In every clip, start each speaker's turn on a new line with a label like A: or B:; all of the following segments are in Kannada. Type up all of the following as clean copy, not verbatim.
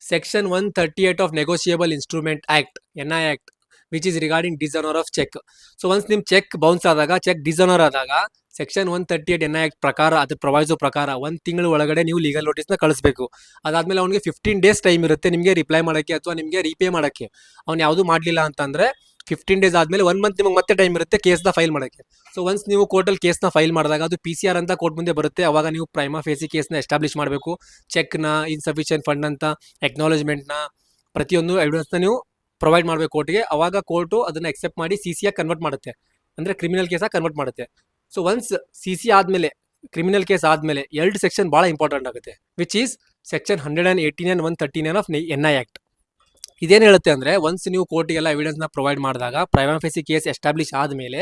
A: Section 138 of Negotiable Instrument Act, NI Act, which is regarding dishonor of check. So once ನಿಮ್ ಚೆಕ್ ಬೌನ್ಸ್ ಆದಾಗ, ಚೆಕ್ ಡಿಸೋನರ್ ಆದಾಗ, ಸೆಕ್ಷನ್ 138 NI ಆಕ್ಟ್ ಪ್ರಕಾರ, ಅದ್ರ ಪ್ರೊವೈಸೋ ಪ್ರಕಾರ 1 ತಿಂಗಳ ಒಳಗಡೆ ನೀವು ಲೀಗಲ್ ನೋಟಿಸ್ನ ಕಳಿಸ್ಬೇಕು. ಅದಾದ್ಮೇಲೆ ಅವ್ನಿಗೆ 15 ಡೇಸ್ ಟೈಮ್ ಇರುತ್ತೆ ನಿಮಗೆ ರಿಪ್ಲೈ ಮಾಡಕ್ಕೆ ಅಥವಾ ನಿಮಗೆ ರೀಪೇ ಮಾಡಕ್ಕೆ. ಅವ್ನು ಯಾವುದು ಮಾಡಲಿಲ್ಲ ಅಂತಂದ್ರೆ 15 ಡೇಸ್ ಆದ್ಮೇಲೆ 1 ಮಂತ್ ನಿಮಗೆ ಮತ್ತೆ ಟೈಮ್ ಇರುತ್ತೆ ಕೇಸ್ನ ಫೈಲ್ ಮಾಡಕ್ಕೆ. ಸೊ ಒನ್ಸ್ ನೀವು ಕೋರ್ಟಲ್ಲಿ ಕೇಸ್ನ ಫೈಲ್ ಮಾಡಿದಾಗ ಅದು PCR ಅಂತ ಕೋರ್ಟ್ ಮುಂದೆ ಬರುತ್ತೆ. ಅವಾಗ ನೀವು ಪ್ರೈಮಾ ಫೇಸಿ ಕೇಸ್ನ ಎಸ್ಟಾಬ್ಲಿಷ್ ಮಾಡಬೇಕು. ಚೆಕ್ನ, ಇನ್ಸಫಿಷಿಯಂಟ್ ಫಂಡ್ ಅಂತ, ಎಕ್ನಾಲೇಜ್ಮೆಂಟ್ನ, ಪ್ರತಿಯೊಂದು ಎವಿಡೆನ್ಸ್ನ ನೀವು ಪ್ರೊವೈಡ್ ಮಾಡಬೇಕು ಕೋರ್ಟ್ಗೆ. ಅವಾಗ ಕೋರ್ಟು ಅದನ್ನ ಎಕ್ಸೆಪ್ಟ್ ಮಾಡಿ CC ಆಗಿ ಕನ್ವರ್ಟ್ ಮಾಡುತ್ತೆ, ಅಂದ್ರೆ ಕ್ರಿಮಿನಲ್ ಕೇಸಾಗಿ ಕನ್ವರ್ಟ್ ಮಾಡುತ್ತೆ. ಸೊ ಒನ್ಸ್ CC ಆದ್ಮೇಲೆ, ಕ್ರಿಮಿನಲ್ ಕೇಸ್ ಆದ್ಮೇಲೆ 2 ಸೆಕ್ಷನ್ ಬಹಳ ಇಂಪಾರ್ಟೆಂಟ್ ಆಗುತ್ತೆ, which is section 118 and 139 of NI act. ಇದೇನು ಹೇಳುತ್ತೆ ಅಂದ್ರೆ, ಒನ್ಸ್ ನೀವು ಕೋರ್ಟಿಗೆಲ್ಲ ಎವಿಡೆನ್ಸ್ ನ ಪ್ರೊವೈಡ್ ಮಾಡಿದಾಗ, ಪ್ರೈಮಾ ಫೇಸಿ ಕೇಸ್ ಎಸ್ಟಾಬ್ಲಿಷ್ ಆದ್ಮೇಲೆ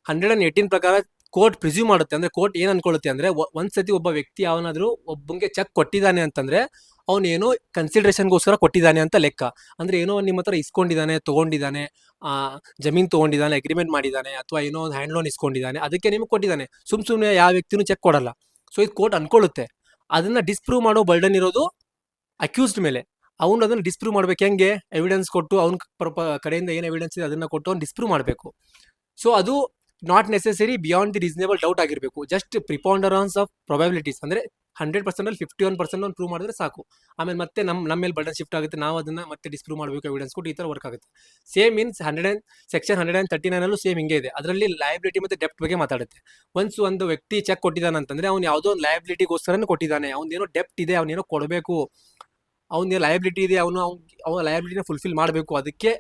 A: 118 ಪ್ರಕಾರ ಕೋರ್ಟ್ ಪ್ರಿಸ್ಯೂಮ್ ಮಾಡುತ್ತೆ. ಅಂದ್ರೆ ಕೋರ್ಟ್ ಏನ್ ಅನ್ಕೊಳ್ಳುತ್ತೆ ಅಂದ್ರೆ, ಒಂದ್ಸತಿ ಒಬ್ಬ ವ್ಯಕ್ತಿ ಅವನಾದ್ರೂ ಒಬ್ಬಂಗೆ ಚೆಕ್ ಕೊಟ್ಟಿದ್ದಾನೆ ಅಂತಂದ್ರೆ ಅವನೇನೋ ಕನ್ಸಿಡರೇಷನ್ಗೋಸ್ಕರ ಕೊಟ್ಟಿದ್ದಾನೆ ಅಂತ ಲೆಕ್ಕ. ಅಂದ್ರೆ ಏನೋ ನಿಮ್ಮ ಹತ್ರ ಇಸ್ಕೊಂಡಿದ್ದಾನೆ, ತಗೊಂಡಿದ್ದಾನೆ, ಜಮೀನ್ ತಗೊಂಡಿದ್ದಾನೆ, ಅಗ್ರಿಮೆಂಟ್ ಮಾಡಿದ್ದಾನೆ, ಅಥವಾ ಏನೋ ಒಂದು ಹ್ಯಾಂಡ್ ಲೋನ್ ಇಸ್ಕೊಂಡಿದ್ದಾನೆ, ಅದಕ್ಕೆ ನಿಮ್ಗೆ ಕೊಟ್ಟಿದ್ದಾನೆ. ಸುಮ್ನೆ ಯಾವ ವ್ಯಕ್ತಿನೂ ಚೆಕ್ ಕೊಡಲ್ಲ. ಸೊ ಇದು ಕೋರ್ಟ್ ಅನ್ಕೊಳ್ಳುತ್ತೆ. ಅದನ್ನ ಡಿಸ್ಪ್ರೂವ್ ಮಾಡೋ ಬರ್ಡನ್ ಇರೋದು ಅಕ್ಯೂಸ್ಡ್ ಮೇಲೆ. ಅವ್ನು ಅದನ್ನ ಡಿಸ್ಪ್ರೂವ್ ಮಾಡ್ಬೇಕು. ಹೆಂಗೆ? ಎವಿಡೆನ್ಸ್ ಕೊಟ್ಟು, ಅವ್ನ ಕಡೆಯಿಂದ ಏನು ಎವಿಡೆನ್ಸ್ ಇದೆ ಅದನ್ನ ಕೊಟ್ಟು ಅವ್ನು ಡಿಸ್ಪ್ರೂವ್ ಮಾಡಬೇಕು. ಸೊ ಅದು not necessary beyond the reasonable doubt ಆಗಿರಬೇಕು. ಜಸ್ಟ್ ಪ್ರಿಪಾಂಡರೆನ್ಸ್ ಆಫ್ ಪ್ರೊಬಬಿಲಿಟೀಸ್, ಅಂದ್ರೆ 100% ಅಲ್ಲಿ 51% ಒಂದು ಪ್ರೂವ್ ಮಾಡಿದ್ರೆ ಸಾಕು. ಆಮೇಲೆ ಮತ್ತೆ ನಮ್ಮ ಮೇಲೆ ಬರ್ಡನ್ ಶಿಫ್ಟ್ ಆಗುತ್ತೆ, ನಾವು ಅದನ್ನ ಮತ್ತೆ ಡಿಸ್ಪ್ರೂವ್ ಮಾಡಬೇಕು ಎವಿಡೆನ್ಸ್ ಕೊಟ್ಟು. ಈ ತರ ವರ್ಕ್ ಆಗುತ್ತೆ. ಸೇಮ್ ಮೀನ್ಸ್ ಸೆಕ್ಷನ್ 139 ಅಲ್ಲೂ ಸೇಮ್ ಹಿಂಗೆ ಇದೆ. ಅದರಲ್ಲಿ ಲಯಬಿಲಿಟಿ ಮತ್ತೆ ಡೆಪ್ಟ್ ಬಗ್ಗೆ ಮಾತಾಡುತ್ತೆ. ಒನ್ಸ್ ಒಂದು ವ್ಯಕ್ತಿ ಚೆಕ್ ಕೊಟ್ಟಿದ್ದಾನೆ ಅಂತಂದ್ರೆ ಅವ್ನು ಯಾವುದೋ ಒಂದು ಲಯಬಿಲಿಟಿಗೋಸ್ಕರ ಕೊಟ್ಟಿದ್ದಾನೆ. ಅವ್ನೇನೋ ಡೆಪ್ಟ್ ಇದೆ, ಅವನೇನೋ ಕೊಡಬೇಕು, ಅವನ ಲಯಬಿಲಿಟಿ ಇದೆ, ಅವನ ಲಯಬಿಲಿಟಿನ ಫುಲ್ಫಿಲ್ ಮಾಡಬೇಕು, ಅದಕ್ಕೆ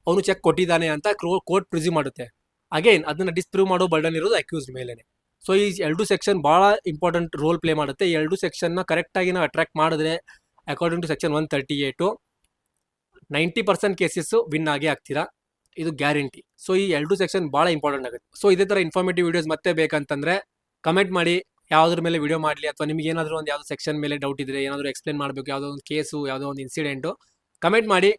A: ಅವನು ಚೆಕ್ ಕೊಟ್ಟಿದ್ದಾನೆ ಅಂತ ಕೋರ್ಟ್ ಪ್ರಿಸ್ಯೂಮ್ ಮಾಡುತ್ತೆ. ಅಗೇನ್ ಅದನ್ನ ಡಿಸ್ಪ್ರೂವ್ ಮಾಡೋ ಬರ್ಡನ್ ಇರೋದು ಅಕ್ಯೂಸ್ಡ್ ಮೇಲೇನೆ. ಸೊ ಈ 2 ಸೆಕ್ಷನ್ ಬಹಳ ಇಂಪಾರ್ಟೆಂಟ್ ರೋಲ್ ಪ್ಲೇ ಮಾಡುತ್ತೆ. ಈ 2 ಸೆಕ್ಷನ್ನ ಕರೆಕ್ಟ್ ಆಗಿ ನಾವು ಅಟ್ರಾಕ್ಟ್ ಮಾಡಿದ್ರೆ, according to section 138 90% cases win ಆಗಿ ಆಗ್ತೀರಾ, ಇದು ಗ್ಯಾರಂಟಿ. ಸೊ ಈ 2 ಸೆಕ್ಷನ್ ಬಹಳ ಇಂಪಾರ್ಟೆಂಟ್ ಆಗುತ್ತೆ. ಸೊ ಇದೇ ತರ ಇನ್ಫಾರ್ಮೇಟಿವ್ ವಿಡಿಯೋಸ್ ಮತ್ತೆ ಬೇಕಂತಂದ್ರೆ ಕಮೆಂಟ್ ಮಾಡಿ, ಯಾವ್ದ್ರ ಮೇಲೆ ವಿಡಿಯೋ ಮಾಡಲಿ, ಅಥವಾ ನಿಮ್ಗೆ ಏನಾದರೂ ಒಂದು ಯಾವ್ದು ಸೆಕ್ಷನ್ ಮೇಲೆ ಡೌಟ್ ಇದ್ರೆ, ಏನಾದರೂ ಎಕ್ಸ್ಪ್ಲೇನ್ ಮಾಡಬೇಕು, ಯಾವುದೋ ಒಂದು ಕೇಸು, ಯಾವುದೋ ಒಂದು ಇನ್ಸಿಡೆಂಟು, ಕಮೆಂಟ್ ಮಾಡಿ.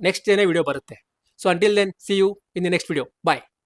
A: ನೆಕ್ಸ್ಟ್ ಏನೇ ವಿಡಿಯೋ ಬರುತ್ತೆ. So until then, see you in the next video. Bye.